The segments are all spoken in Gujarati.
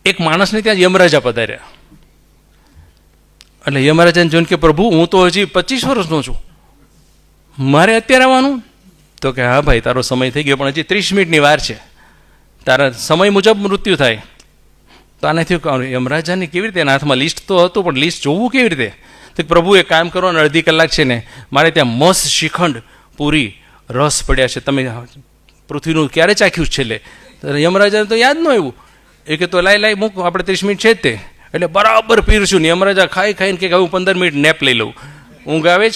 એક માણસને ત્યાં યમરાજા પધાર્યા. એટલે યમરાજાને જોઈને કે પ્રભુ, હું તો હજી 25 વર્ષનો છું, મારે અત્યારે આવવાનું? તો કે હા ભાઈ, તારો સમય થઈ ગયો, પણ હજી 30 મિનિટની વાર છે, તારા સમય મુજબ મૃત્યુ થાય. તો આને થયું, યમરાજાને કેવી રીતે, એના હાથમાં લિસ્ટ તો હતું, પણ લિસ્ટ જોવું કેવી રીતે? તો પ્રભુ એક કામ કરો ને, અડધી કલાક છે ને, મારે ત્યાં મસ્ત શ્રીખંડ પૂરી રસ પડ્યા છે, તમે પૃથ્વીનું ક્યારે ચાખ્યું છેલ્લે? યમરાજાને તો યાદ ન આવ્યું. એ કે તો લાઈ મૂક, આપણે 30 મિનિટ છે જ તે. એટલે બરાબર પીરશું ને યમરાજા ખાઈને કે હું 15 મિનિટ નેપ લઈ લઉં, ઊંઘ આવે જ,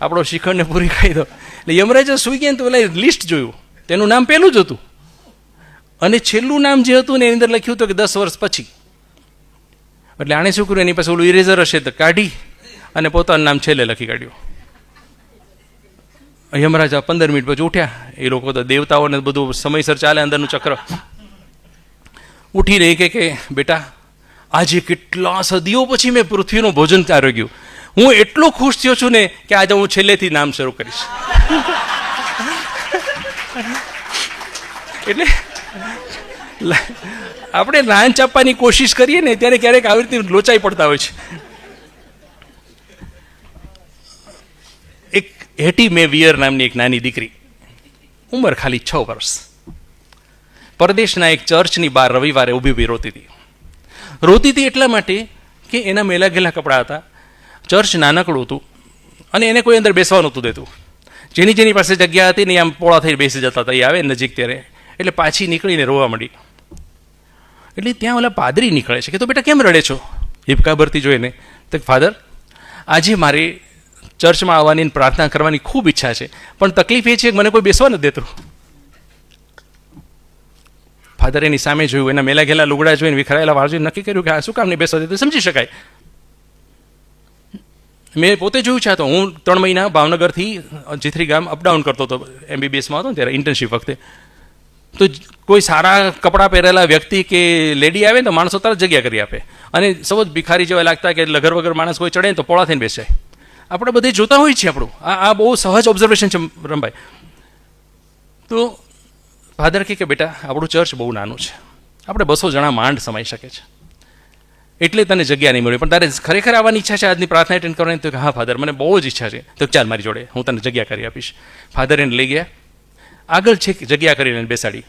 આપણો શ્રીખંડને પૂરી ખાઈ દો. એટલે યમરાજા સુઈ ગયા ને તો પેલા લિસ્ટ જોયું, તેનું નામ પહેલું જ હતું, અને છેલ્લું નામ જે હતું ને એની અંદર લખ્યું હતું કે 10 વર્ષ પછી. એટલે આણે શું કર્યું, એની પાસે ઓલું ઇરેઝર હશે તો કાઢી અને પોતાનું નામ છેલ્લે લખી કાઢ્યું. યમરાજા 15 મિનિટ પછી ઉઠ્યા. એ લોકો તો દેવતાઓને બધું સમયસર ચાલે અંદરનું ચક્ર. ઉઠીને કે બેટા, આજે કેટલા સદીઓ પછી મેં પૃથ્વીનું ભોજન આરોગ્યું, હું એટલો ખુશ થયો છું ને કે આજે હું છેલ્લેથી નામ શરૂ કરીશ. એટલે આપણે લાંચ આપવાની કોશિશ કરીએ ને ત્યારે ક્યારેક આવી રીતે લોચાઈ પડતા હોય છે. એક હેટી મે વિયર નામની એક નાની દીકરી, ઉંમર ખાલી 6 વર્ષ, પરદેશના એક ચર્ચની બહાર રવિવારે ઊભી રોતી હતી. રોતી હતી એટલા માટે કે એના મેલા ગેલા કપડાં હતા, ચર્ચ નાનકડું હતું, અને એને કોઈ અંદર બેસવા નહોતું દેતું. જેની પાસે જગ્યા હતી ને આમ પોળા થઈને બેસી જતા હતા, એ આવે નજીક ત્યારે, એટલે પાછી નીકળીને રોવા માંડી. એટલે ત્યાં ઓલા પાદરી નીકળે છે કે તો બેટા કેમ રડે છો, હિપકા ભરતી જોઈને? તો ફાધર, આજે મારી ચર્ચમાં આવવાની પ્રાર્થના કરવાની ખૂબ ઈચ્છા છે, પણ તકલીફ એ છે કે મને કોઈ બેસવા નથી દેતું. ફાધર એની સામે જોયું, એના મેલા ઘેલા લુગડા જોઈને, વિખરાયેલા વાળ જોઈને નક્કી કર્યું કે આ શું કામ નહીં બેસવા દેતું, સમજી શકાય. મેં પોતે જોયું છે. તો હું 3 મહિના ભાવનગરથી જીથરી ગામ અપડાઉન કરતો હતો, MBBSમાં હતો ને ત્યારે, ઇન્ટર્નશીપ વખતે. તો કોઈ સારા કપડાં પહેરેલા વ્યક્તિ કે લેડી આવે ને તો માણસો તરત જગ્યા કરી આપે, અને સૌ ભિખારી જેવા લાગતા કે લગર વગર માણસ કોઈ ચડે ને તો પોળા થઈને બેસે. આપણે બધે જોતા હોઈએ છીએ. આપણું આ બહુ સહજ ઓબ્ઝર્વેશન છે રમભાઈ. તો ફાધર કે બેટા, આપણું ચર્ચ બહુ નાનું છે, આપણે 200 જણા માંડ સમાઈ શકે છે, એટલે તને જગ્યા નહીં મળી, પણ તારે ખરેખર આવવાની ઈચ્છા છે આજની પ્રાર્થના એટેન્ડ કરવાની? તો હા ફાધર, મને બહુ જ ઈચ્છા છે. તો ચાલ મારી જોડે, હું તને જગ્યા કરી આપીશ. ફાધર એને લઈ ગયા, આગળ છે જગ્યા કરીને બેસાડી.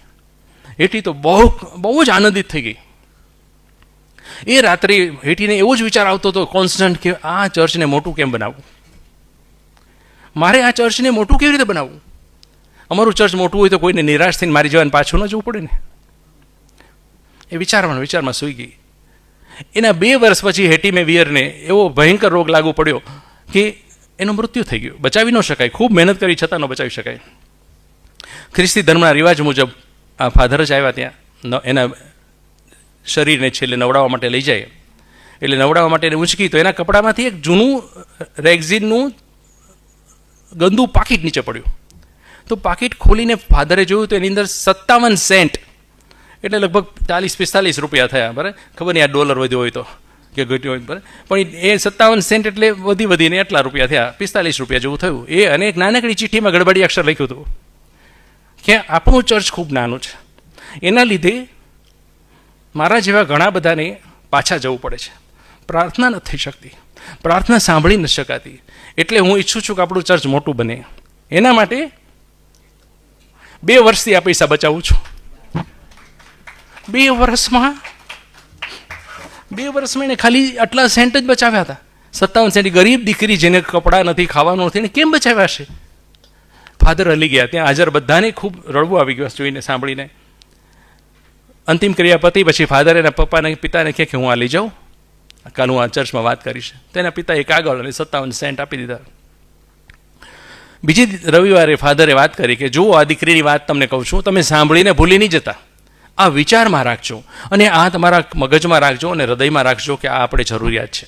હેઠી તો બહુ જ આનંદિત થઈ ગઈ. એ રાત્રે હેઠીને એવો જ વિચાર આવતો હતો કોન્સ્ટન્ટ કે આ ચર્ચને મોટું કેમ બનાવવું, મારે આ ચર્ચને મોટું કેવી રીતે બનાવવું? અમારું ચર્ચ મોટું હોય તો કોઈને નિરાશ થઈને મારી જવાને પાછું ન જવું પડે ને. એ વિચારમાં સૂઈ ગઈ. એના 2 વર્ષ પછી હેટી મે વિયરને એવો ભયંકર રોગ લાગુ પડ્યો કે એનું મૃત્યુ થઈ ગયું. બચાવી ન શકાય, ખૂબ મહેનત કરી છતાં ન બચાવી શકાય. ખ્રિસ્તી ધર્મના રિવાજ મુજબ આ ફાધર જ આવ્યા ત્યાં, એના શરીરને છેલ્લે નવડાવવા માટે લઈ જાય. એટલે નવડાવવા માટે એને ઉંચકી તો એના કપડામાંથી એક જૂનું રેક્ઝિનનું ગંદુ પાકીટ નીચે પડ્યું. તો પાકીટ ખોલીને ફાધરે જોયું તો એની અંદર 57 સેન્ટ, એટલે લગભગ 40-45 રૂપિયા થયા. બરાબર, ખબર નહીં આ ડોલર વધ્યો હોય તો કે ઘટ્યો હોય, બરાબર, પણ એ 57 સેન્ટ એટલે વધીને એટલા રૂપિયા થયા, 45 રૂપિયા જેવું થયું. એ અને એક નાનકડી ચિઠ્ઠીમાં ગડબડી અક્ષર લખ્યું હતું કે આપણું ચર્ચ ખૂબ નાનું છે, એના લીધે મારા જેવા ઘણા બધાને પાછા જવું પડે છે, પ્રાર્થના નથી થઈ શકતી, પ્રાર્થના સાંભળી નથી શકાતી, એટલે હું ઈચ્છું છું કે આપણું ચર્ચ મોટું બને. એના માટે 2 વર્ષથી આ પૈસા બચાવું છું. 2 વર્ષમાં એને ખાલી આટલા સેન્ટ જ બચાવ્યા હતા. 57 સેન્ટ. ગરીબ દીકરી જેને કપડાં નથી, ખાવાનું નથી, એને કેમ બચાવ્યા હશે? ફાધર હલી ગયા. ત્યાં હાજર બધાને ખૂબ રડવું આવી ગયું જોઈને, સાંભળીને. અંતિમ ક્રિયા પતી પછી ફાધર એના પિતાને કહે કે હું આ લઈ જાઉં, કાલ હું આ ચર્ચમાં વાત કરીશ. તેના પિતાએ કાગળ અને 57 સેન્ટ આપી દીધા. બીજી રવિવારે ફાધરે વાત કરી કે જુઓ, આ દીકરીની વાત તમને કહું છું, તમે સાંભળીને ભૂલી નહીં જતા, આ વિચારમાં રાખજો અને આ તમારા મગજમાં રાખજો અને હૃદયમાં રાખજો કે આ આપણે જરૂરિયાત છે.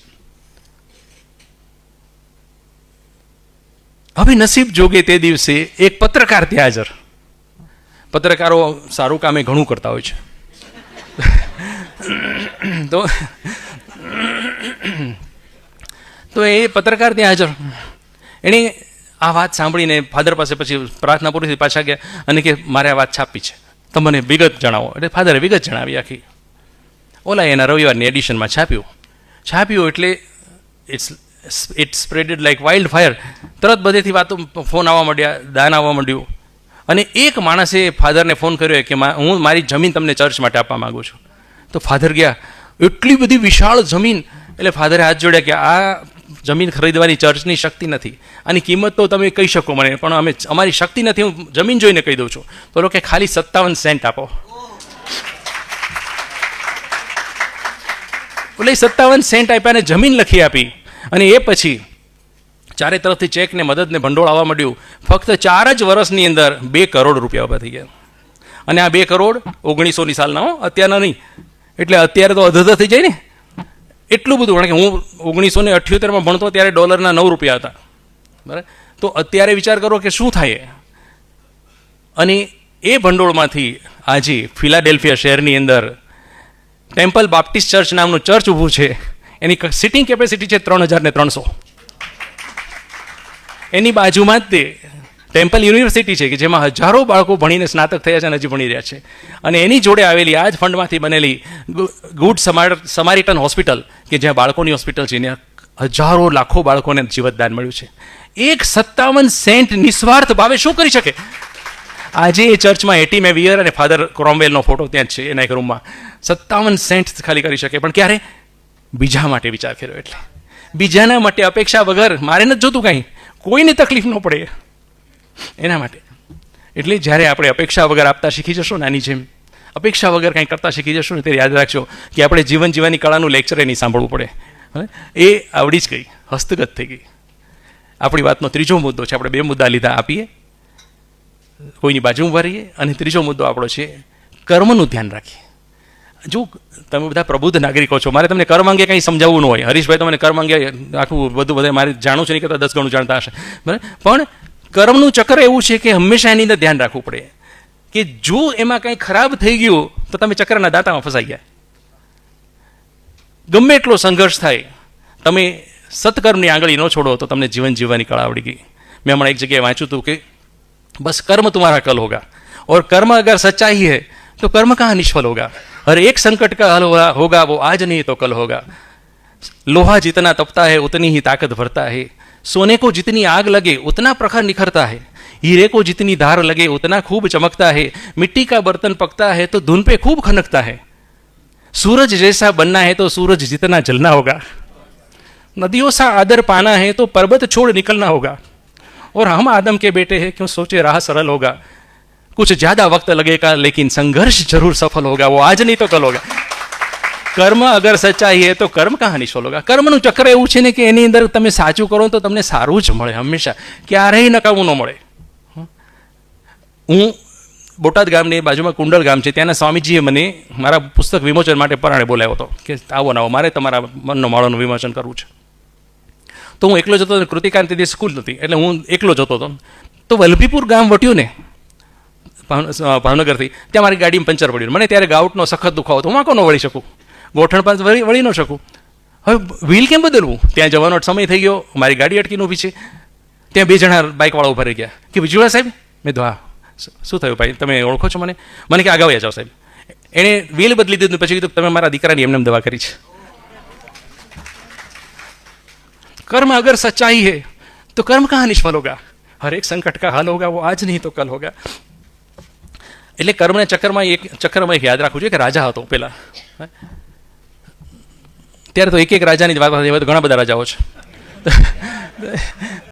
હવે નસીબ જોગે તે દિવસે એક પત્રકાર ત્યાં હાજર. પત્રકારો સારું કામ એ ઘણું કરતા હોય છે. તો એ પત્રકાર ત્યાં હાજર. એણે આ વાત સાંભળીને ફાધર પાસે પછી પ્રાર્થના પૂરી થઈ પાછા ગયા અને કે મારે આ વાત છાપી છે, તમને વિગત જણાવો. એટલે ફાધરે વિગત જણાવી આખી. ઓલા એના રવિવારની એડિશનમાં છાપ્યું એટલે it spreaded like wild fire. તરત બધેથી વાતો ફોન આવવા માંડ્યા, દાન આવવા માંડ્યું. અને એક માણસે ફાધરને ફોન કર્યો કે હું મારી જમીન તમને ચર્ચ માટે આપવા માગું છું. તો ફાધર ગયા, એટલી બધી વિશાળ જમીન. એટલે ફાધરે હાથ જોડ્યા કે આ જમીન ખરીદવાની ચર્ચની શક્તિ નથી, આની કિંમત તો તમે કહી શકો મને, પણ અમારી શક્તિ નથી, હું જમીન જોઈને કહી દઉં છું. તો કે ખાલી 57 સેન્ટ આપો. એટલે 57 સેન્ટ આપ્યા અને જમીન લખી આપી. અને એ પછી ચારે તરફથી ચેક ને મદદ ને ભંડોળ આવવા માંડ્યું. ફક્ત 4 જ વર્ષની અંદર 2 કરોડ રૂપિયા ઊભા થઈ ગયા. અને આ 2 કરોડ 1900ની સાલના, અત્યારના નહીં. એટલે અત્યારે તો અધધ થઈ જાય ને, એટલું બધું. કારણ કે હું 1978માં ભણતો ત્યારે ડોલરના 9 રૂપિયા હતા, બરાબર. તો અત્યારે વિચાર કરો કે શું થાય. અને એ ભંડોળમાંથી આજે ફિલાડેલ્ફિયા શહેરની અંદર ટેમ્પલ બાપ્ટિસ્ટ ચર્ચ નામનું ચર્ચ ઊભું છે. એની સિટિંગ કેપેસિટી છે 3300. એની બાજુમાં જ તે ટેમ્પલ યુનિવર્સિટી છે કે જેમાં હજારો બાળકો ભણીને સ્નાતક થયા છે અને હજી ભણી રહ્યા છે. અને એની જોડે આવેલી આ જ ફંડમાંથી બનેલી ગુડ સમારિટન હોસ્પિટલ, કે જ્યાં બાળકોની હોસ્પિટલ છે, એને હજારો લાખો બાળકોને જીવતદાન મળ્યું છે. 57 સેન્ટ નિસ્વાર્થ ભાવે શું કરી શકે. આજે એ ચર્ચમાં એટી મેવિયર અને ફાધર ક્રોમવેલનો ફોટો ત્યાં જ છે એના એક રૂમમાં. 57 સેન્ટ ખાલી કરી શકે, પણ ક્યારે? બીજા માટે વિચાર કર્યો. એટલે બીજાના માટે અપેક્ષા વગર, મારે નથી જોતું કાંઈ, કોઈને તકલીફ ન પડે એના માટે. એટલે જ્યારે આપણે અપેક્ષા વગર આપતા શીખી જશો ને, આની જેમ અપેક્ષા વગર કંઈ કરતા શીખી જશો ને, ત્યારે યાદ રાખજો કે આપણે જીવન જીવવાની કળાનું લેક્ચર એ નહીં સાંભળવું પડે. એ આવડી જ ગઈ, હસ્તગત થઈ ગઈ. આપણી વાતનો ત્રીજો મુદ્દો છે, આપણે 2 મુદ્દા લીધા, આપીએ, કોઈની બાજુ ઉભા રહીએ. અને ત્રીજો મુદ્દો આપણો છે કર્મનું ધ્યાન રાખીએ. જો તમે બધા પ્રબુદ્ધ નાગરિકો છો, મારે તમને કર્મ અંગે કંઈ સમજાવવું ન હોય. હરીશભાઈ તમને કર્મ અંગે આખું બધું બધા મારે જાણું છે, નહીં કરતા 10 ગણું જાણતા હશે, બરાબર. પણ કર્મનું ચક્ર એવું છે કે હંમેશા એની અંદર ધ્યાન રાખવું પડે કે જો એમાં કંઈ ખરાબ થઈ ગયું તો તમે ચક્રના દાંતામાં ફસાઈ ગયા. ગમે એટલો સંઘર્ષ થાય, તમે સત્કર્મની આંગળી ન છોડો તો તમને જીવન જીવવાની કળા આવડી ગઈ. મેં હમણાં એક જગ્યાએ વાંચ્યું હતું કે બસ કર્મ तुम्हारा कल होगा, और कर्म अगर सच्चाई है तो कर्म कहाँ निष्फल होगा. हर एक संकट का हल होगा वो आज नहीं तो कल होगा. लोहा जितना तपता है उतनी ही ताकत भरता है. सोने को जितनी आग लगे उतना प्रखर निखरता है. हीरे को जितनी धार लगे उतना खूब चमकता है. मिट्टी का बर्तन पकता है तो धुन पे खूब खनकता है. सूरज जैसा बनना है तो सूरज जितना जलना होगा. नदियों सा आदर पाना है तो पर्वत छोड़ निकलना होगा. और हम आदम के बेटे हैं, क्यों सोचे राह सरल होगा. कुछ ज्यादा वक्त लगेगा लेकिन संघर्ष जरूर सफल होगा. वो आज नहीं तो कल होगा. કર્મ અગર સચ્ચાઈ હે તો કર્મ કહાં નિષ્ફળ હોગા. કર્મનું ચક્ર એવું છે ને કે એની અંદર તમે સાચું કરો તો તમને સારું જ મળે, હંમેશા, ક્યારેય નકામું ન મળે. હું બોટાદ ગામની બાજુમાં કુંડળ ગામ છે, ત્યાંના સ્વામીજીએ મને મારા પુસ્તક વિમોચન માટે પરાણે બોલાવ્યો હતો કે આવો ના આવો, મારે તમારા મનનો માળોનું વિમોચન કરવું છે. તો હું એકલો જતો હતો, કૃતિકાંત તે સ્કૂલ નથી, એટલે હું એકલો જતો હતો. તો વલભીપુર ગામ વટ્યું ને ભાવનગરથી, ત્યાં મારી ગાડીમાં પંચર પડ્યું. મને ત્યારે ગાઉટનો સખત દુખાવો હતો, હું આંખો ન વળી શકું, ગોઠણ પાંચ વળી ન શકું. હવે વ્હીલ કેમ બદલવું? ત્યાં જવાનો સમય થઈ ગયો, મારી ગાડી અટકીને ઊભી છે. ત્યાં 2 જણા બાઇકવાળા ઉભા રહી ગયા કે વિજુળા સાહેબ. મેં તો હા, શું થયું ભાઈ, તમે ઓળખો છો મને? મને કે આગળ જાઓ સાહેબ. એણે વ્હીલ બદલી દીધું, પછી કીધું તમે મારા દીકરાની એમને દવા કરી છે. कर्म अगर सच्चाई है तो कर्म कहाँ निष्फल होगा. हर एक संकट का हल होगा वो आज नहीं तो कल होगा. એટલે કર્મના ચક્રમાં એક યાદ રાખવું જોઈએ કે રાજા હતો પેલા, ત્યારે તો એક રાજાની જ વાત હતી, ઘણા બધા રાજાઓ છે.